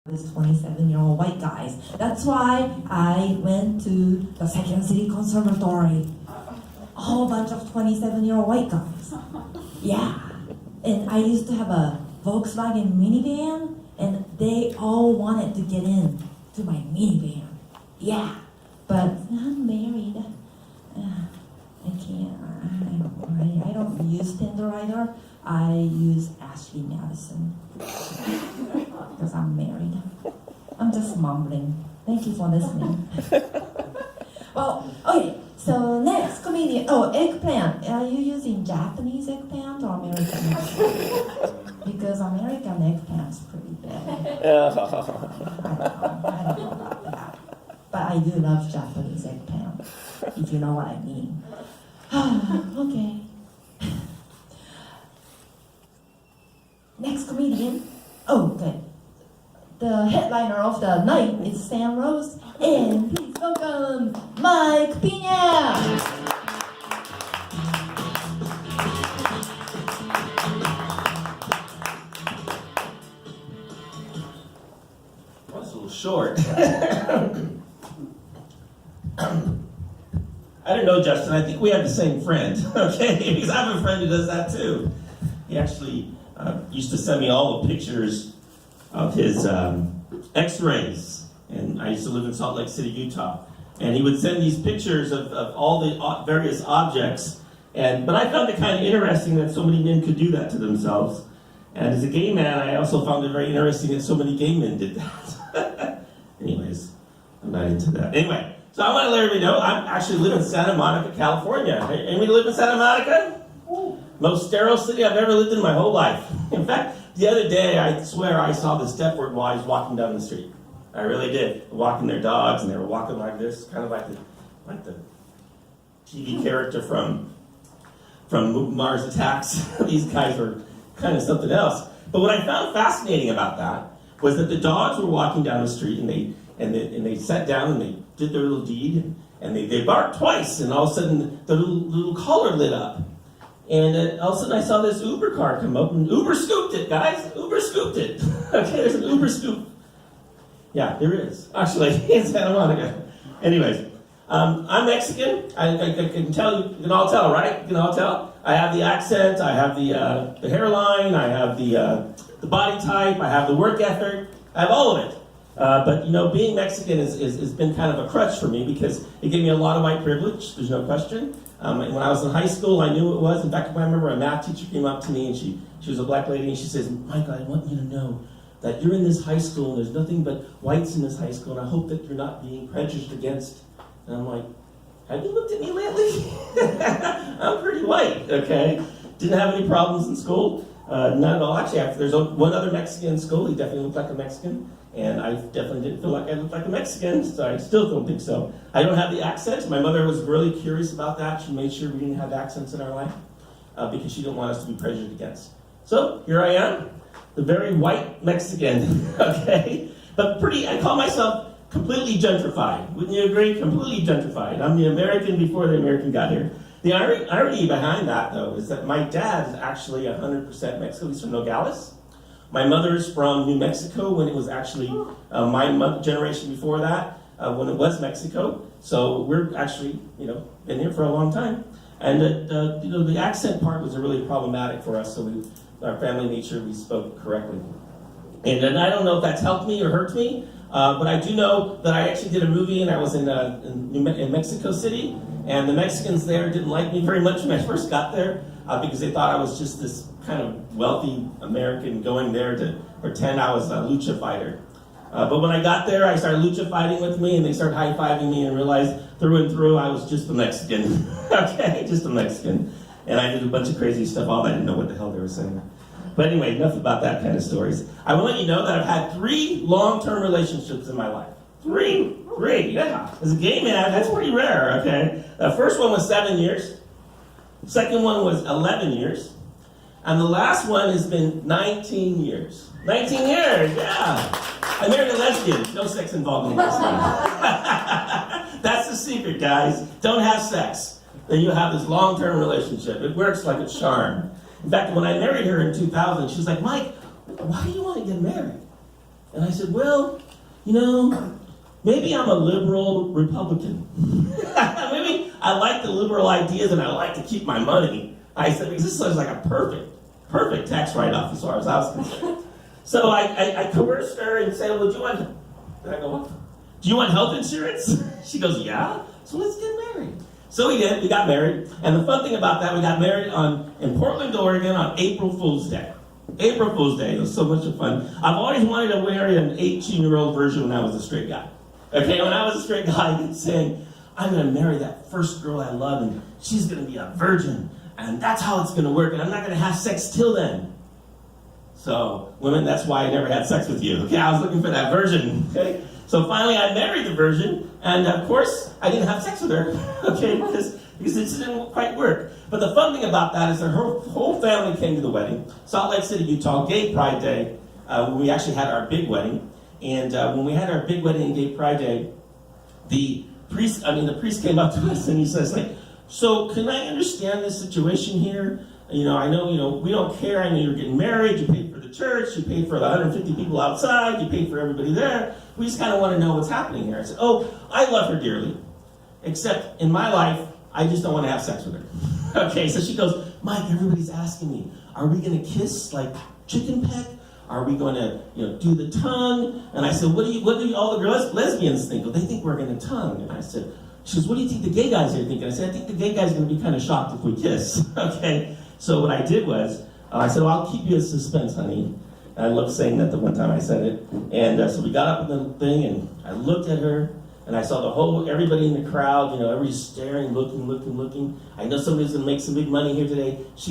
This 27-year-old white guys. That's why I went to the Second City Conservatory. A whole bunch of 27-year-old white guys. Yeah. And I used to have a Volkswagen minivan, and they all wanted to get in to my minivan. Yeah. But I'm married. I can't. I don't use Tinder either. I use Ashley Madison. Because I'm married. I'm just mumbling. Thank you for listening. Well, okay, so next comedian. Oh, eggplant. Are you using Japanese eggplant or American eggplant? Because American eggplant's pretty bad. I don't know about that. But I do love Japanese eggplant, if you know what I mean. Okay. Next comedian. Oh, okay. The headliner of the night is Sam Rose, and please welcome Mike Pina. That's a little short. I don't know, Justin. I think we have the same friend, okay? Because I have a friend who does that too. He actually used to send me all the pictures of his x-rays. And I used to live in Salt Lake City, Utah. And he would send these pictures of all the various objects. But I found it kind of interesting that so many men could do that to themselves. And as a gay man, I also found it very interesting that so many gay men did that. Anyways, I'm not into that. Anyway, so I want to let everybody know, I actually live in Santa Monica, California. Anybody live in Santa Monica? Most sterile city I've ever lived in my whole life. In fact, the other day, I swear I saw the Stepford wives walking down the street. I really did. Walking their dogs, and they were walking like this, kind of like the TV character from Mars Attacks. These guys were kind of something else. But what I found fascinating about that was that the dogs were walking down the street, and they sat down and they did their little deed, and they barked twice, and all of a sudden the little collar lit up. And all of a sudden I saw this Uber car come up, and Uber scooped it, guys. Uber scooped it. Okay, there's an Uber scoop. Yeah, there is. Actually, in Santa Monica. Anyways, I'm Mexican. I can tell you can all tell, right? You can all tell. I have the accent. I have the hairline. I have the body type. I have the work ethic. I have all of it. But you know, being Mexican has been kind of a crutch for me because it gave me a lot of white privilege. There's no question. When I was in high school, I knew it was. In fact, I remember a math teacher came up to me, and she was a black lady, and she says, "Michael, I want you to know that you're in this high school, and there's nothing but whites in this high school, and I hope that you're not being prejudiced against." And I'm like, "Have you looked at me lately? I'm pretty white, okay? Didn't have any problems in school. None at all. Actually, there's one other Mexican in school. He definitely looked like a Mexican. And I definitely didn't feel like I looked like a Mexican, so I still don't think so. I don't have the accent. My mother was really curious about that. She made sure we didn't have accents in our life because she didn't want us to be prejudiced against. So here I am, the very white Mexican, okay? But I call myself completely gentrified. Wouldn't you agree? Completely gentrified. I'm the American before the American got here. The irony behind that, though, is that my dad is actually 100% Mexican. He's from Nogales. My mother's from New Mexico when it was actually my generation before that, when it was Mexico. So we're actually, been here for a long time. And the accent part was really problematic for us. So our family made sure we spoke correctly. And then I don't know if that's helped me or hurt me, but I do know that I actually did a movie and I was in Mexico City, and the Mexicans there didn't like me very much when I first got there because they thought I was just this kind of wealthy American going there to pretend I was a lucha fighter. But when I got there, I started lucha fighting with me, and they started high-fiving me and realized through and through I was just a Mexican. Okay, just a Mexican. And I did a bunch of crazy stuff. All I didn't know what the hell they were saying. But anyway, enough about that kind of stories. I will let you know that I've had 3 long-term relationships in my life. 3, yeah. As a gay man, that's pretty rare, okay? The first one was 7 years. The second one was 11 years. And the last one has been 19 years. 19 years, yeah. I married a lesbian. No sex involved in this one. That's the secret, guys. Don't have sex. Then you have this long-term relationship. It works like a charm. In fact, when I married her in 2000, she was like, "Mike, why do you want to get married? And I said, well, maybe I'm a liberal Republican. Maybe I like the liberal ideas and I like to keep my money. I said, because this sounds like a perfect tax write-off as far as I was concerned. So I coerced her and said, well, did I go, what? Do you want health insurance? She goes, yeah, so let's get married. So we did, we got married. And the fun thing about that, we got married in Portland, Oregon on April Fool's Day. April Fool's Day, it was so much fun. I've always wanted to marry an 18-year-old version when I was a straight guy. Okay, when I was a straight guy, I kept saying, I'm going to marry that first girl I love, and she's going to be a virgin, and that's how it's going to work, and I'm not going to have sex till then. So, women, that's why I never had sex with you. Okay, I was looking for that virgin. Okay, so finally I married the virgin, and of course, I didn't have sex with her. Okay, because it didn't quite work. But the fun thing about that is that her whole family came to the wedding. Salt Lake City, Utah, Gay Pride Day, when we actually had our big wedding. And when we had our big wedding in Gay Pride Day, the priest came up to us and he says, so can I understand this situation here? I know, we don't care. I know you're getting married. You paid for the church. You paid for the 150 people outside. You paid for everybody there. We just kind of want to know what's happening here. I said, I love her dearly, except in my life, I just don't want to have sex with her. Okay, so she goes, Mike, everybody's asking me, are we going to kiss like chicken peck? Are we going to, do the tongue? And I said, what do all the lesbians think? Well, they think we're going to tongue. And I said, she goes, what do you think the gay guys are thinking? I said, I think the gay guy's going to be kind of shocked if we kiss. Okay, so what I did was, I said, well, I'll keep you in suspense, honey. And I love saying that the one time I said it. And so we got up in the thing, and I looked at her, and I saw everybody in the crowd, everybody's staring, looking. I know somebody's going to make some big money here today. She